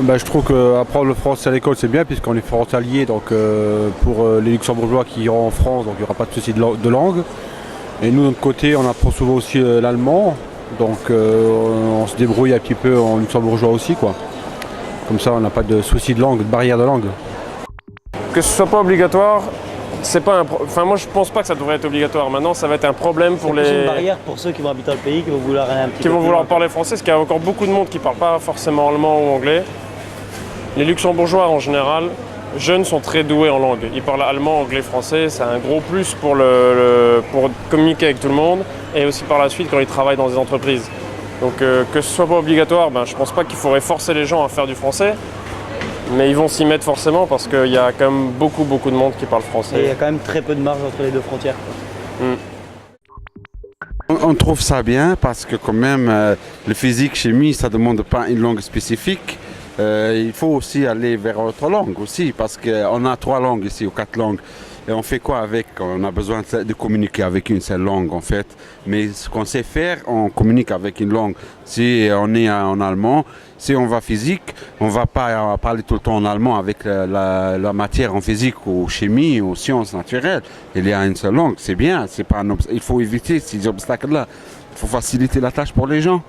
Je trouve qu'apprendre le français à l'école c'est bien puisqu'on est frontalier, donc pour les luxembourgeois qui iront en France, donc il n'y aura pas de souci de langue. Et nous de notre côté on apprend souvent aussi l'allemand, donc on se débrouille un petit peu en luxembourgeois aussi quoi. Comme ça on n'a pas de souci de langue, de barrière de langue. Que ce soit pas obligatoire, c'est pas enfin moi je pense pas que ça devrait être obligatoire. Maintenant ça va être un problème pour C'est les... une barrière pour ceux qui vont habiter dans le pays, qui vont vouloir aller un petit qui peu vont plus vouloir loin. parler français, parce qu'il y a encore beaucoup de monde qui parle pas forcément allemand ou anglais. Les luxembourgeois en général, jeunes, sont très doués en langue. Ils parlent allemand, anglais, français, c'est un gros plus pour communiquer avec tout le monde et aussi par la suite quand ils travaillent dans des entreprises. Donc que ce soit pas obligatoire, je pense pas qu'il faudrait forcer les gens à faire du français, mais ils vont s'y mettre forcément parce qu'il y a quand même beaucoup de monde qui parle français. Et il y a quand même très peu de marge entre les deux frontières, quoi. On trouve ça bien parce que quand même le physique, chimie, ça ne demande pas une langue spécifique. Il faut aussi aller vers autre langue aussi parce qu'on a 3 langues ici ou 4 langues. Et on fait quoi avec? On a besoin de communiquer avec une seule langue en fait. Mais ce qu'on sait faire, on communique avec une langue. Si on est en allemand, si on va physique, on ne va pas parler tout le temps en allemand avec la matière en physique ou chimie ou sciences naturelles. Il y a une seule langue, c'est bien. C'est pas il faut éviter ces obstacles-là. Il faut faciliter la tâche pour les gens.